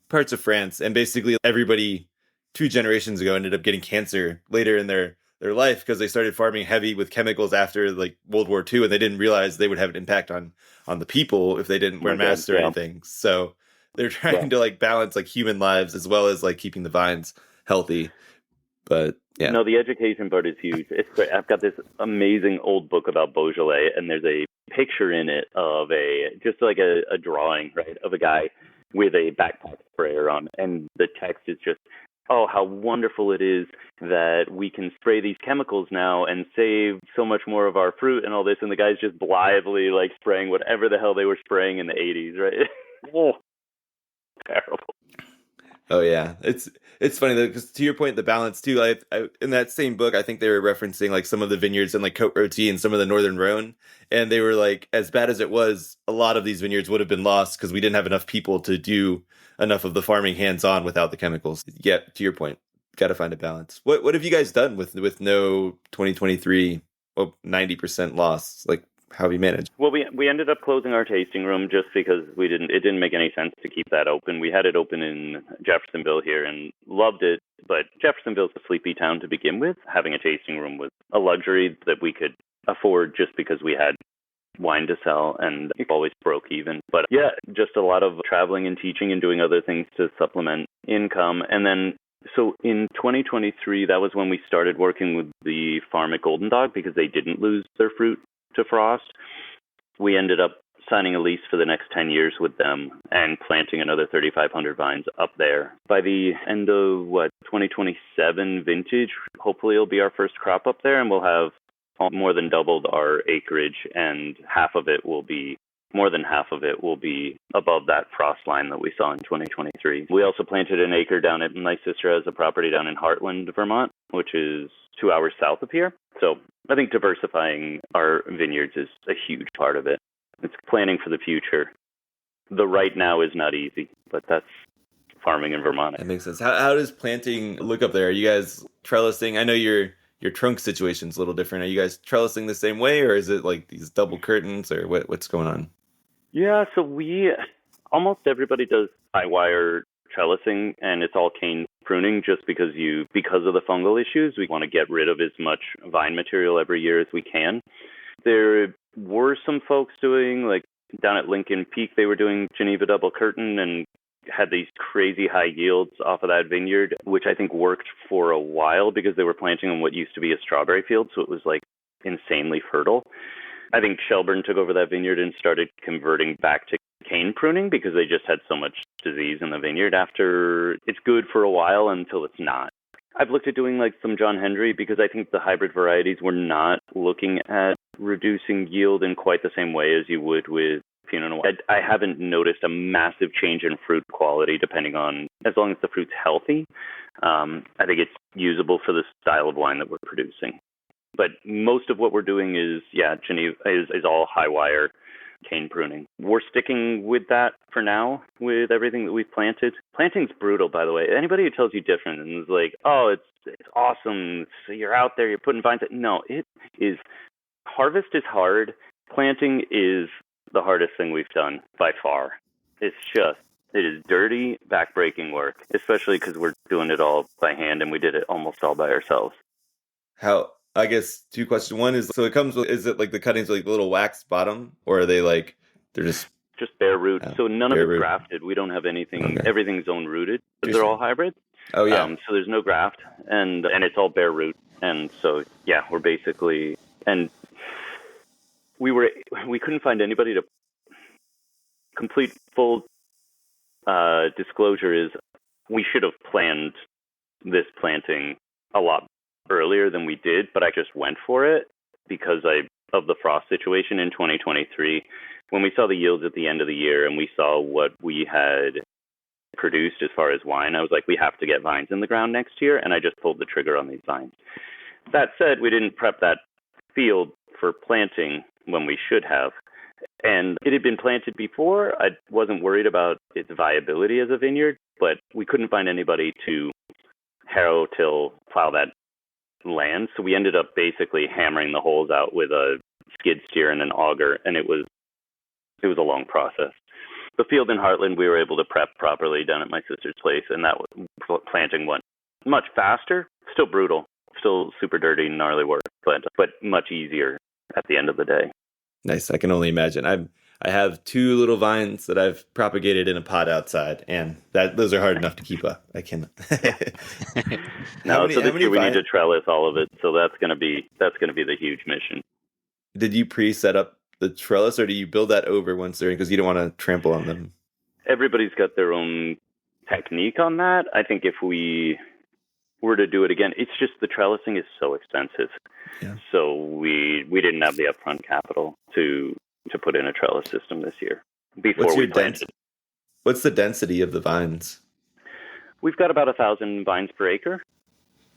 parts of France, and basically everybody 2 generations ago ended up getting cancer later in their life because they started farming heavy with chemicals after like World War II, and they didn't realize they would have an impact on the people if they didn't wear masks or anything. So they're trying to like balance like human lives as well as like keeping the vines healthy. But yeah. No, the education part is huge. It's great. I've got this amazing old book about Beaujolais, and there's a picture in it of just like a drawing, right, of a guy with a backpack sprayer on, and the text is just, oh, how wonderful it is that we can spray these chemicals now and save so much more of our fruit and all this, and the guy's just blithely like spraying whatever the hell they were spraying in the 80s, right? Oh, terrible. Oh yeah, it's funny though, because to your point, the balance too. I in that same book, I think they were referencing like some of the vineyards in like Côte Rôtie and some of the Northern Rhone, and they were like, as bad as it was, a lot of these vineyards would have been lost because we didn't have enough people to do enough of the farming hands-on without the chemicals. Yeah, to your point, got to find a balance. What have you guys done with no 2023 90% loss? Like, how have you managed? Well, we ended up closing our tasting room just because it didn't make any sense to keep that open. We had it open in Jeffersonville here and loved it, but Jeffersonville's a sleepy town to begin with. Having a tasting room was a luxury that we could afford just because we had wine to sell, and it always broke even. But yeah, just a lot of traveling and teaching and doing other things to supplement income. And then, so in 2023, that was when we started working with the farm at Golden Dog because they didn't lose their fruit to frost. We ended up signing a lease for the next 10 years with them and planting another 3,500 vines up there. By the end of 2027 vintage, hopefully it'll be our first crop up there, and we'll have more than doubled our acreage, and more than half of it will be above that frost line that we saw in 2023. We also planted an acre down at my sister has a property down in Heartland, Vermont, which is 2 hours south of here. So I think diversifying our vineyards is a huge part of it. It's planning for the future. The right now is not easy, but that's farming in Vermont. That makes sense. How does planting look up there? Are you guys trellising? I know your trunk situation's a little different. Are you guys trellising the same way, or is it like these double curtains, or what's going on? Yeah, so almost everybody does high wire trellising, and it's all cane pruning just because of the fungal issues. We want to get rid of as much vine material every year as we can. There were some folks doing, like down at Lincoln Peak, they were doing Geneva double curtain and had these crazy high yields off of that vineyard, which I think worked for a while because they were planting on what used to be a strawberry field, so it was like insanely fertile. I think Shelburne took over that vineyard and started converting back to cane pruning because they just had so much disease in the vineyard. After it's good for a while until it's not. I've looked at doing like some John Hendry because I think the hybrid varieties were not looking at reducing yield in quite the same way as you would with Pinot Noir. I haven't noticed a massive change in fruit quality depending on, as long as the fruit's healthy. I think it's usable for the style of wine that we're producing. But most of what we're doing is, Geneva is all high wire cane pruning. We're sticking with that for now with everything that we've planted. Planting's brutal, by the way. Anybody who tells you different and is like, oh, it's awesome, so you're out there, you're putting vines. No, it is. Harvest is hard. Planting is the hardest thing we've done by far. It is dirty, backbreaking work, especially because we're doing it all by hand and we did it almost all by ourselves. I guess two questions. One is, so it comes with, is it like the cuttings like the little wax bottom, or are they like, they're just bare root? So none of it's grafted. We don't have anything. Okay. Everything's own rooted. They're all hybrid. Oh yeah. So there's no graft, and it's all bare root. And so we're basically, and we couldn't find anybody to complete full disclosure is we should have planned this planting a lot earlier than we did, but I just went for it because of the frost situation in 2023. When we saw the yields at the end of the year and we saw what we had produced as far as wine, I was like, we have to get vines in the ground next year, and I just pulled the trigger on these vines. That said, we didn't prep that field for planting when we should have, and it had been planted before. I wasn't worried about its viability as a vineyard, but we couldn't find anybody to harrow, till, plow that land, so we ended up basically hammering the holes out with a skid steer and an auger, and it was a long process. The field in Heartland we were able to prep properly down at my sister's place, and that planting went much faster. Still brutal, still super dirty, gnarly work, but much easier at the end of the day. Nice. I can only imagine. I have two little vines that I've propagated in a pot outside, and those are hard enough to keep up. I cannot. No, so this year we need to trellis all of it. So that's going to be the huge mission. Did you pre-set up the trellis, or do you build that over once they're in, because you don't want to trample on them? Everybody's got their own technique on that. I think if we were to do it again, it's just the trellising is so expensive. Yeah. So we didn't have the upfront capital to put in a trellis system this year before we planted. What's the density of the vines? We've got about 1,000 vines per acre.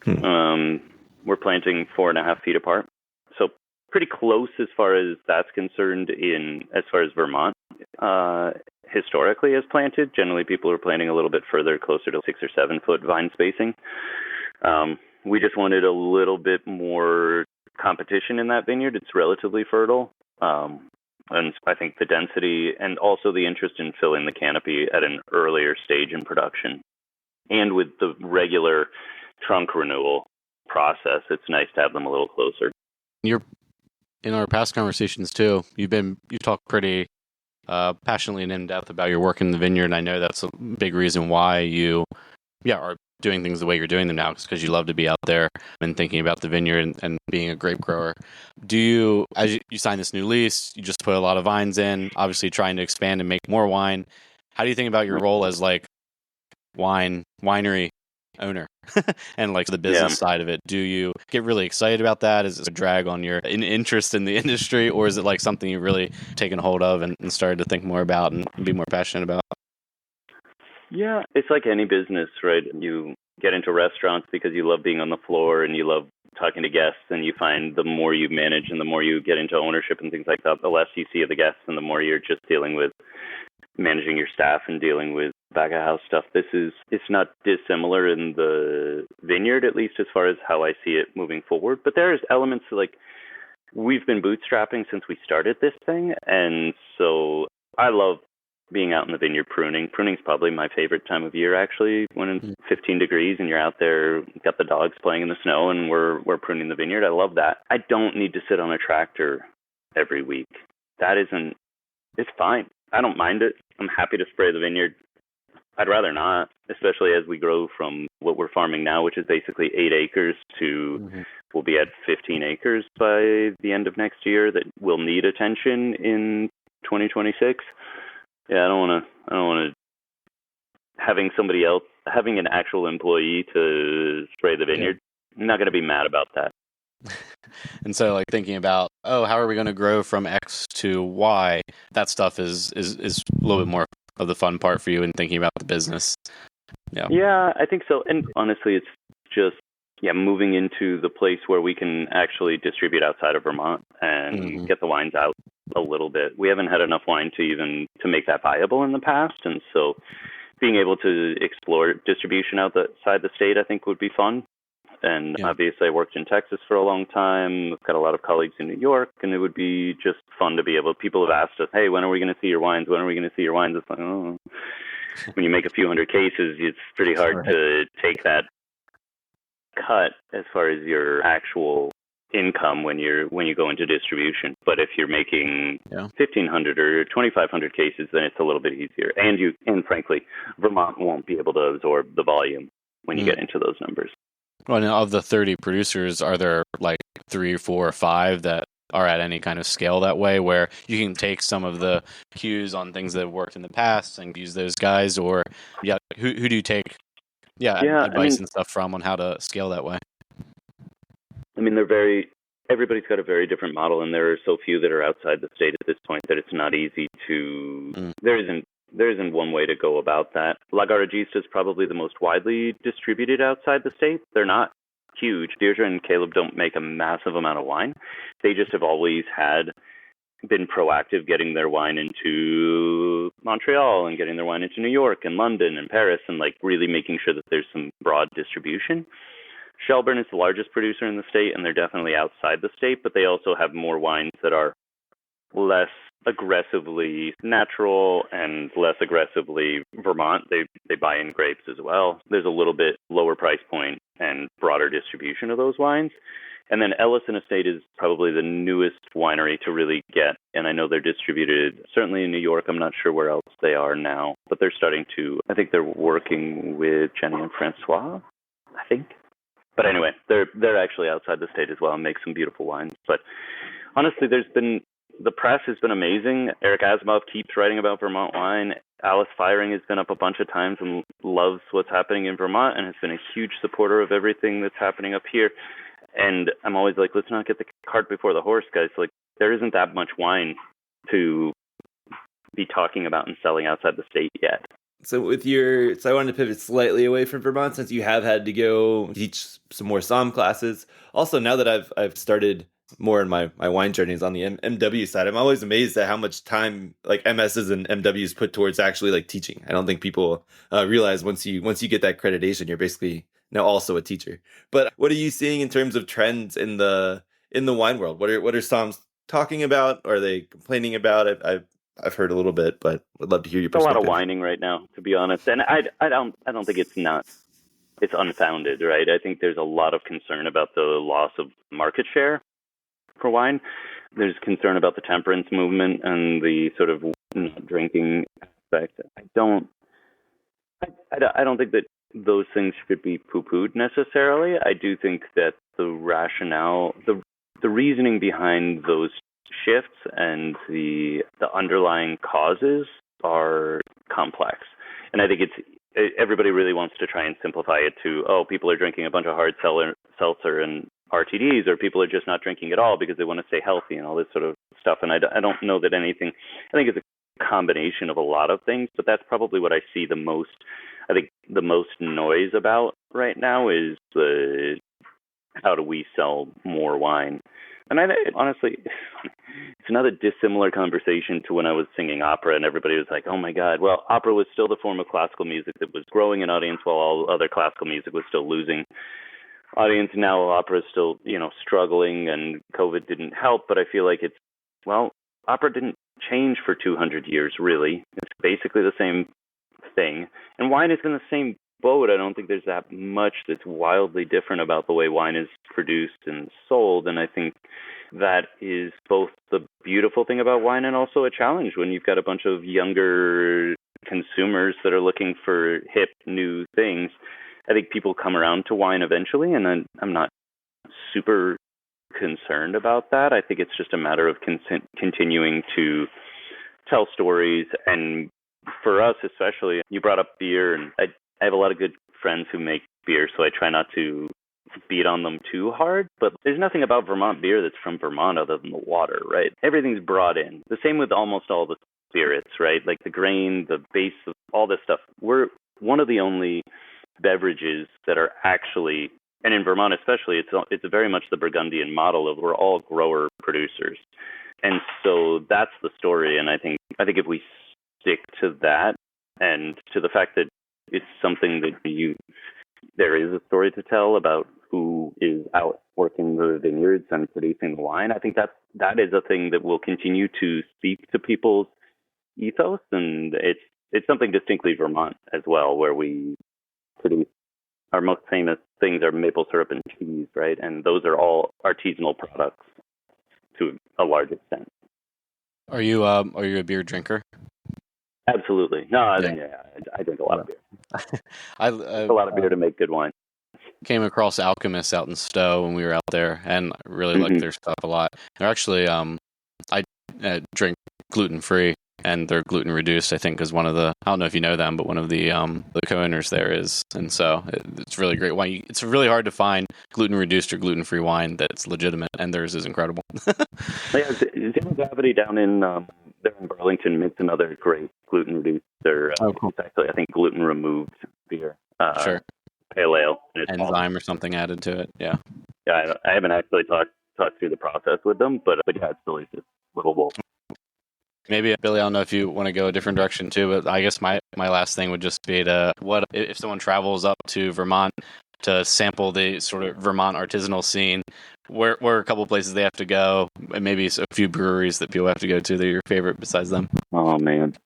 We're planting 4.5 feet apart. So pretty close as far as that's concerned as far as Vermont historically has planted. Generally, people are planting a little bit further, closer to 6 or 7 foot vine spacing. We just wanted a little bit more competition in that vineyard. It's relatively fertile. And I think the density and also the interest in filling the canopy at an earlier stage in production. And with the regular trunk renewal process, it's nice to have them a little closer. In our past conversations too, you've talked pretty passionately and in depth about your work in the vineyard. And I know that's a big reason why you are doing things the way you're doing them now, because you love to be out there and thinking about the vineyard and being a grape grower. Do you, as you sign this new lease, you just put a lot of vines in, obviously trying to expand and make more wine. How do you think about your role as like winery owner and like the business side of it? Do you get really excited about that? Is it a drag on your interest in the industry, or is it like something you've really taken hold of and started to think more about and be more passionate about? Yeah, it's like any business, right? You get into restaurants because you love being on the floor and you love talking to guests, and you find the more you manage and the more you get into ownership and things like that, the less you see of the guests and the more you're just dealing with managing your staff and dealing with back of house stuff. It's not dissimilar in the vineyard, at least as far as how I see it moving forward. But there's elements like we've been bootstrapping since we started this thing, and so I love being out in the vineyard pruning. Pruning's probably my favorite time of year, actually, when it's 15 degrees and you're out there, got the dogs playing in the snow, and we're pruning the vineyard. I love that. I don't need to sit on a tractor every week. It's fine. I don't mind it. I'm happy to spray the vineyard. I'd rather not, especially as we grow from what we're farming now, which is basically 8 acres to we'll be at 15 acres by the end of next year that will need attention in 2026. Yeah, I don't want to having an actual employee to spray the vineyard. I'm not going to be mad about that. And so, like, thinking about, how are we going to grow from X to Y? That stuff is a little bit more of the fun part for you in thinking about the business. Yeah, I think so. And honestly, it's just moving into the place where we can actually distribute outside of Vermont and get the wines out a little bit. We haven't had enough wine to make that viable in the past, and so being able to explore distribution outside the state, I think, would be fun. And obviously, I worked in Texas for a long time. I've got a lot of colleagues in New York, and it would be just fun to be able. People have asked us, "Hey, when are we going to see your wines? When are we going to see your wines?" It's like, oh, when you make a few hundred cases, it's pretty hard to take that cut as far as your actual income when you go into distribution. But if you're making 1,500 or 2,500 cases, then it's a little bit easier. And frankly, Vermont won't be able to absorb the volume when you get into those numbers. Well, and of the 30 producers, are there like 3, 4, or 5 that are at any kind of scale that way, where you can take some of the cues on things that have worked in the past and use those guys? Or who do you take advice and stuff from on how to scale that way? I mean, everybody's got a very different model, and there are so few that are outside the state at this point that it's not easy to, there isn't one way to go about that. La Garagista is probably the most widely distributed outside the state. They're not huge. Deirdre and Caleb don't make a massive amount of wine. They just have always been proactive getting their wine into Montreal and getting their wine into New York and London and Paris, and like really making sure that there's some broad distribution. Shelburne is the largest producer in the state, and they're definitely outside the state, but they also have more wines that are less aggressively natural and less aggressively Vermont. They buy in grapes as well. There's a little bit lower price point and broader distribution of those wines. And then Ellison Estate is probably the newest winery to really get, and I know they're distributed certainly in New York. I'm not sure where else they are now, but they're starting to, I think they're working with Jenny and Francois, I think. But anyway, they're actually outside the state as well and make some beautiful wines. But honestly, the press has been amazing. Eric Asimov keeps writing about Vermont wine. Alice Firing has been up a bunch of times and loves what's happening in Vermont and has been a huge supporter of everything that's happening up here. And I'm always like, let's not get the cart before the horse, guys. Like, there isn't that much wine to be talking about and selling outside the state yet. So I wanted to pivot slightly away from Vermont, since you have had to go teach some more Somm classes. Also, now that I've started more in my wine journeys on the MW side, I'm always amazed at how much time like MSs and MWs put towards actually like teaching. I don't think people realize once you get that accreditation, you're basically now also a teacher. But what are you seeing in terms of trends in the wine world? What are Somms talking about? Or are they complaining about it? I've heard a little bit, but would love to hear your perspective. A lot of whining right now, to be honest, and I don't think it's unfounded, right? I think there's a lot of concern about the loss of market share for wine. There's concern about the temperance movement and the sort of drinking aspect. I don't think that those things should be poo-pooed necessarily. I do think that the rationale, the reasoning behind those shifts and the underlying causes are complex. And I think everybody really wants to try and simplify it to, people are drinking a bunch of hard seltzer and RTDs, or people are just not drinking at all because they want to stay healthy and all this sort of stuff. And I don't know that anything, I think it's a combination of a lot of things, but that's probably what I see the most. I think the most noise about right now is how do we sell more wine? And honestly, it's another dissimilar conversation to when I was singing opera and everybody was like, oh my God, well, opera was still the form of classical music that was growing in audience while all other classical music was still losing audience. Now opera is still, struggling, and COVID didn't help, but I feel like opera didn't change for 200 years, really. It's basically the same thing. And wine is in the same boat. I don't think there's that much that's wildly different about the way wine is produced and sold. And I think that is both the beautiful thing about wine and also a challenge when you've got a bunch of younger consumers that are looking for hip, new things. I think people come around to wine eventually, and I'm not super concerned about that. I think it's just a matter of continuing to tell stories. And for us especially, you brought up beer, and I have a lot of good friends who make beer, so I try not to beat on them too hard. But there's nothing about Vermont beer that's from Vermont other than the water, right? Everything's brought in. The same with almost all the spirits, right? Like the grain, the base of all this stuff. We're one of the only beverages that are actually, and in Vermont especially, it's very much the Burgundian model of we're all grower producers. And so that's the story. And I think if we stick to that and to the fact that it's something that there is a story to tell about who is out working the vineyards and producing the wine. I think that is a thing that will continue to speak to people's ethos, and it's something distinctly Vermont as well, where we produce our most famous things are maple syrup and cheese, right? And those are all artisanal products to a large extent. Are you a beer drinker? Absolutely. No, I drink a lot of beer. A lot of beer to make good wine. Came across Alchemist out in Stowe when we were out there, and I really like their stuff a lot. They're actually, I drink gluten-free, and they're gluten-reduced, I think, is one of the, I don't know if you know them, but one of the co-owners there is. And so it's really great wine. It's really hard to find gluten-reduced or gluten-free wine that's legitimate, and theirs is incredible. Yeah, Zero Gravity down in there in Burlington makes another great gluten-reduced. Cool. It's actually, I think, gluten-removed beer. Sure. Pale ale. Enzyme or something added to it, yeah. Yeah, I haven't actually talked through the process with them, but yeah, it's delicious. Little wolf. Maybe, Billy, I don't know if you want to go a different direction too, but I guess my last thing would just be what if someone travels up to Vermont to sample the sort of Vermont artisanal scene, where are a couple of places they have to go, and maybe a few breweries that people have to go to that are your favorite besides them? Oh, man.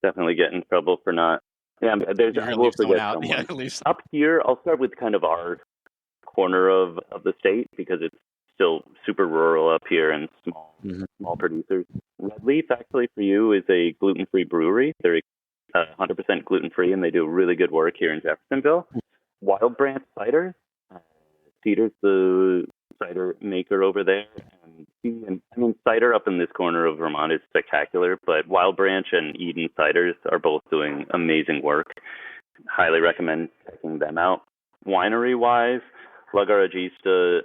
Definitely get in trouble for not. Yeah, I will forget someone. Yeah, up here, I'll start with kind of our corner of the state because it's still super rural up here and small producers. Red Leaf, actually, for you, is a gluten-free brewery. They're 100% gluten-free, and they do really good work here in Jeffersonville. Wild Branch Cider. Cider's the cider maker over there. And cider up in this corner of Vermont is spectacular, but Wild Branch and Eden Ciders are both doing amazing work. Highly recommend checking them out. Winery-wise, La Garagista,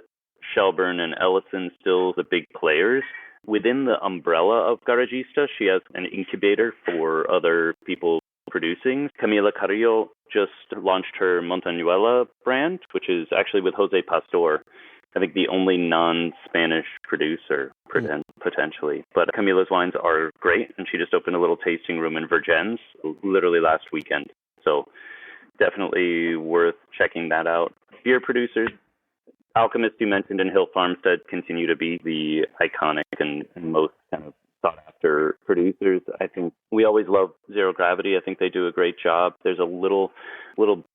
Shelburne, and Ellison still the big players. Within the umbrella of Garagista, she has an incubator for other people producing. Camila Carrillo just launched her Montañuela brand, which is actually with Jose Pastor, I think the only non-Spanish producer, potentially. But Camila's wines are great, and she just opened a little tasting room in Vergennes literally last weekend. So definitely worth checking that out. Beer producers, Alchemist, you mentioned, and Hill Farmstead continue to be the iconic and most kind of sought-after producers. I think we always love Zero Gravity. I think they do a great job. There's a little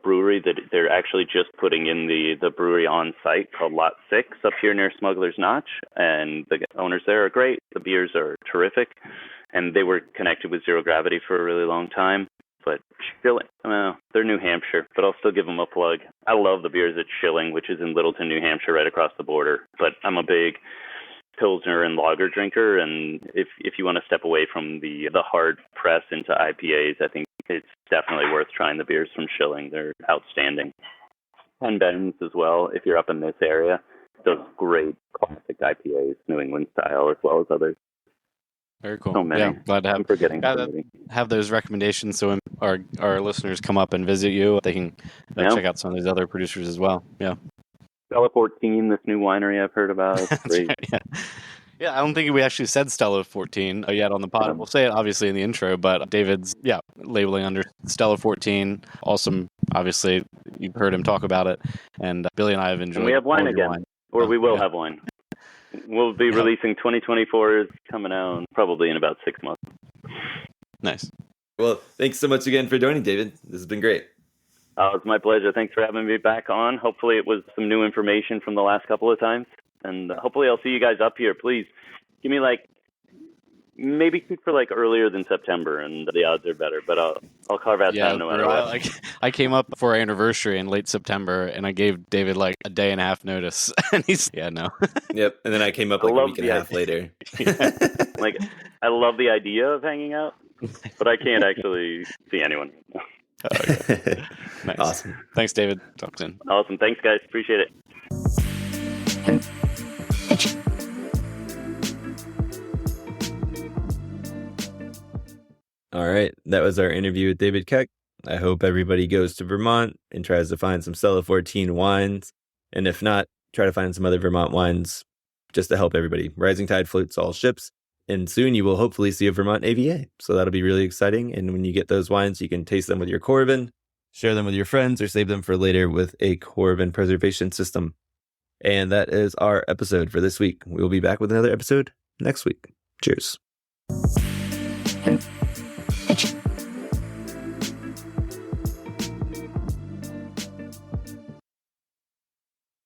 brewery that they're actually just putting in the brewery on site called Lot 6 up here near Smuggler's Notch, and the owners there are great. The beers are terrific, and they were connected with Zero Gravity for a really long time. But Schilling, they're New Hampshire, but I'll still give them a plug. I love the beers at Schilling, which is in Littleton, New Hampshire, right across the border. But I'm a big Pilsner and lager drinker, and if you want to step away from the hard press into IPAs, I think it's definitely worth trying the beers from Schilling. They're outstanding. Penn Ben's as well, if you're up in this area. Those great classic IPAs, New England style, as well as others. Very cool. So many. Yeah, glad to have. I'm forgetting. Have those recommendations so when our listeners come up and visit you, they can check out some of these other producers as well. Yeah. Stella 14, this new winery I've heard about. It's great. Yeah, I don't think we actually said Stella 14 yet on the pod. We'll say it obviously in the intro, but David's, labeling under Stella 14. Awesome. Obviously, you've heard him talk about it. And Billy and I have enjoyed it. And we have wine again, or we will have wine. We'll be releasing 2024 is coming out probably in about 6 months. Nice. Well, thanks so much again for joining, David. This has been great. It's my pleasure. Thanks for having me back on. Hopefully it was some new information from the last couple of times. And hopefully I'll see you guys up here. Please give me maybe shoot for earlier than September, and the odds are better. But I'll carve out time no matter what. I came up for our anniversary in late September, and I gave David a day and a half notice, and he's no. Yep, and then I came up a week and a half later. I love the idea of hanging out, but I can't actually see anyone. Okay. Nice. Awesome. Thanks, David. Talk soon. Awesome. Thanks, guys. Appreciate it. All right. That was our interview with David Keck. I hope everybody goes to Vermont and tries to find some Stella 14 wines. And if not, try to find some other Vermont wines just to help everybody. Rising tide floats all ships. And soon you will hopefully see a Vermont AVA. So that'll be really exciting. And when you get those wines, you can taste them with your Coravin, share them with your friends, or save them for later with a Coravin preservation system. And that is our episode for this week. We'll be back with another episode next week. Cheers.